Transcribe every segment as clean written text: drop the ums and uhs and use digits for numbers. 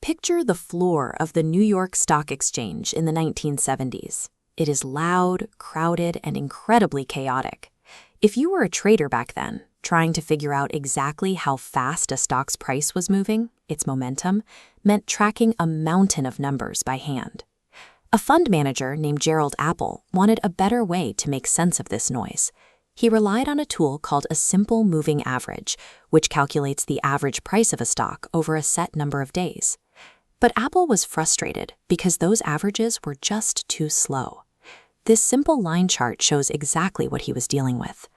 Picture the floor of the New York Stock Exchange in the 1970s. It is loud, crowded, and incredibly chaotic. If you were a trader back then, trying to figure out exactly how fast a stock's price was moving, its momentum, meant tracking a mountain of numbers by hand. A fund manager named Gerald Appel wanted a better way to make sense of this noise. He relied on a tool called a simple moving average, which calculates the average price of a stock over a set number of days. But Appel was frustrated because those averages were just too slow. This simple line chart shows exactly what he was dealing with.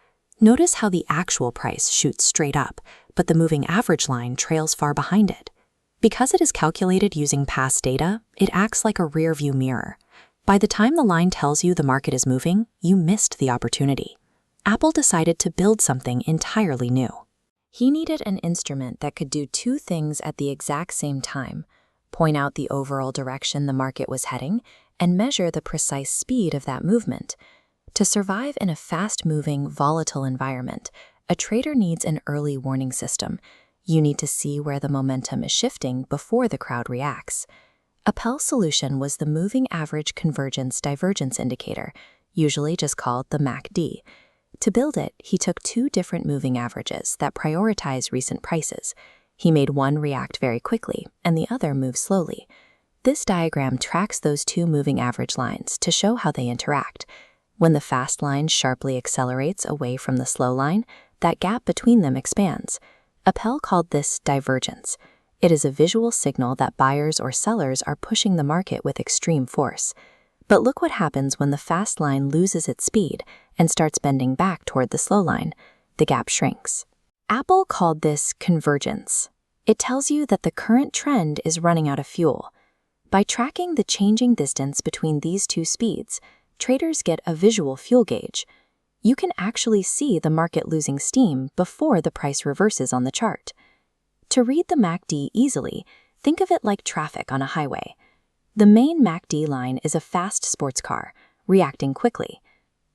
Notice how the actual price shoots straight up, but the moving average line trails far behind it. Because it is calculated using past data, it acts like a rear-view mirror. By the time the line tells you the market is moving, you missed the opportunity. Appel decided to build something entirely new. He needed an instrument that could do two things at the exact same time: point out the overall direction the market was heading and measure the precise speed of that movement. To survive in a fast-moving, volatile environment, a trader needs an early warning system. You need to see where the momentum is shifting before the crowd reacts. Appel's solution was the Moving Average Convergence Divergence indicator, usually just called the MACD. To build it, he took two different moving averages that prioritize recent prices. He made one react very quickly and the other move slowly. This diagram tracks those two moving average lines to show how they interact. When the fast line sharply accelerates away from the slow line, that gap between them expands. Appel called this divergence. It is a visual signal that buyers or sellers are pushing the market with extreme force. But look what happens when the fast line loses its speed and starts bending back toward the slow line. The gap shrinks. Appel called this convergence. It tells you that the current trend is running out of fuel. By tracking the changing distance between these two speeds, traders get a visual fuel gauge. You can actually see the market losing steam before the price reverses on the chart. To read the MACD easily, think of it like traffic on a highway. The main MACD line is a fast sports car, reacting quickly.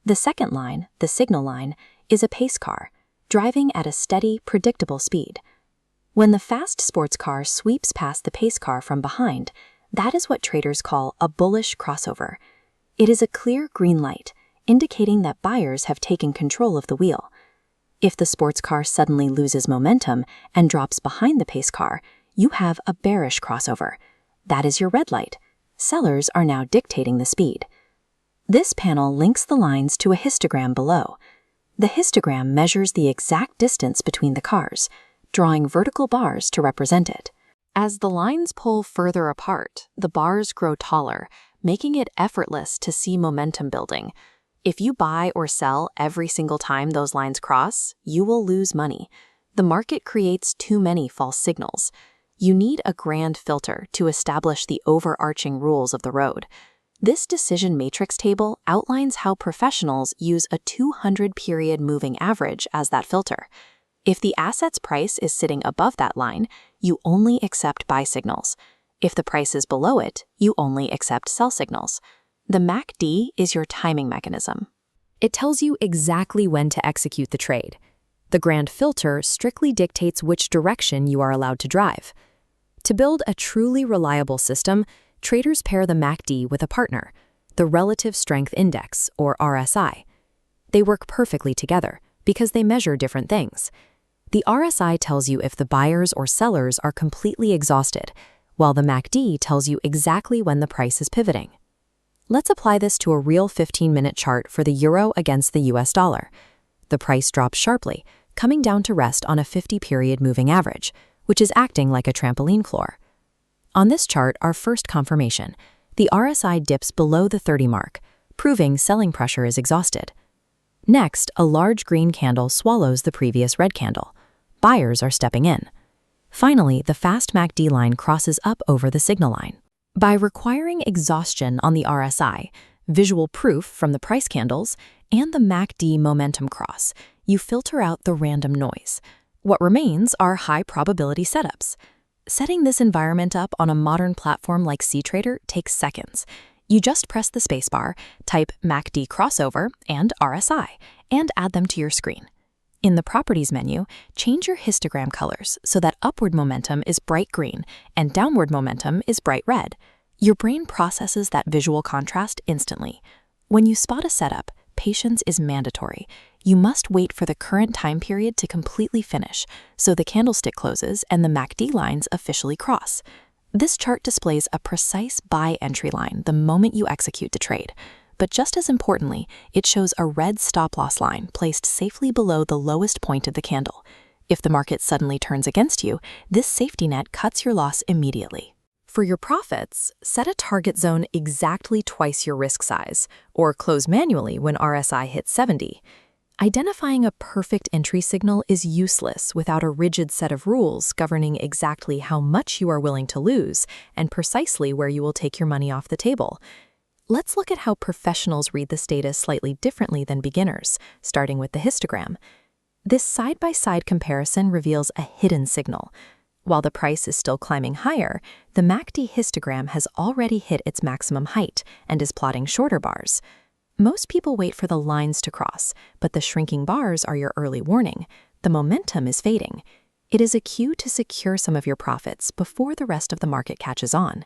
The second line, the signal line, is a pace car, driving at a steady, predictable speed. When the fast sports car sweeps past the pace car from behind, that is what traders call a bullish crossover. It is a clear green light, indicating that buyers have taken control of the wheel. If the sports car suddenly loses momentum and drops behind the pace car, you have a bearish crossover. That is your red light. Sellers are now dictating the speed. This panel links the lines to a histogram below. The histogram measures the exact distance between the cars, drawing vertical bars to represent it. As the lines pull further apart, the bars grow taller, making it effortless to see momentum building. If you buy or sell every single time those lines cross, you will lose money. The market creates too many false signals. You need a grand filter to establish the overarching rules of the road. This decision matrix table outlines how professionals use a 200-period moving average as that filter. If the asset's price is sitting above that line, you only accept buy signals. If the price is below it, you only accept sell signals. The MACD is your timing mechanism. It tells you exactly when to execute the trade. The grand filter strictly dictates which direction you are allowed to drive. To build a truly reliable system, traders pair the MACD with a partner, the Relative Strength Index, or RSI. They work perfectly together because they measure different things. The RSI tells you if the buyers or sellers are completely exhausted, while the MACD tells you exactly when the price is pivoting. Let's apply this to a real 15-minute chart for the euro against the US dollar. The price drops sharply, coming down to rest on a 50-period moving average, which is acting like a trampoline floor. On this chart, our first confirmation, the RSI dips below the 30 mark, proving selling pressure is exhausted. Next, a large green candle swallows the previous red candle. Buyers are stepping in. Finally, the fast MACD line crosses up over the signal line. By requiring exhaustion on the RSI, visual proof from the price candles, and the MACD momentum cross, you filter out the random noise. What remains are high-probability setups. Setting this environment up on a modern platform like CTrader takes seconds. You just press the spacebar, type MACD crossover and RSI, and add them to your screen. In the Properties menu, change your histogram colors so that upward momentum is bright green and downward momentum is bright red. Your brain processes that visual contrast instantly. When you spot a setup, patience is mandatory. You must wait for the current time period to completely finish, so the candlestick closes and the MACD lines officially cross. This chart displays a precise buy entry line the moment you execute the trade. But just as importantly, it shows a red stop-loss line placed safely below the lowest point of the candle. If the market suddenly turns against you, this safety net cuts your loss immediately. For your profits, set a target zone exactly twice your risk size, or close manually when RSI hits 70. Identifying a perfect entry signal is useless without a rigid set of rules governing exactly how much you are willing to lose and precisely where you will take your money off the table. Let's look at how professionals read this data slightly differently than beginners, starting with the histogram. This side-by-side comparison reveals a hidden signal. While the price is still climbing higher, the MACD histogram has already hit its maximum height and is plotting shorter bars. Most people wait for the lines to cross, but the shrinking bars are your early warning. The momentum is fading. It is a cue to secure some of your profits before the rest of the market catches on.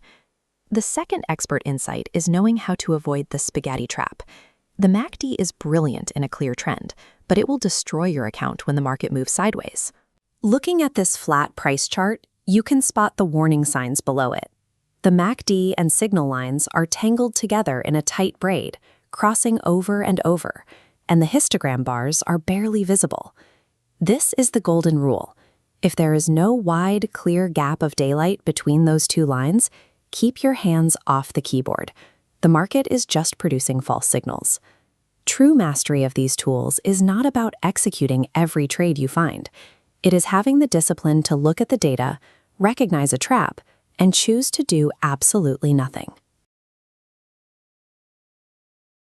The second expert insight is knowing how to avoid the spaghetti trap. The MACD is brilliant in a clear trend, but it will destroy your account when the market moves sideways. Looking at this flat price chart, you can spot the warning signs below it. The MACD and signal lines are tangled together in a tight braid, crossing over and over, and the histogram bars are barely visible. This is the golden rule. If there is no wide, clear gap of daylight between those two lines, keep your hands off the keyboard. The market is just producing false signals. True mastery of these tools is not about executing every trade you find. It is having the discipline to look at the data, recognize a trap, and choose to do absolutely nothing.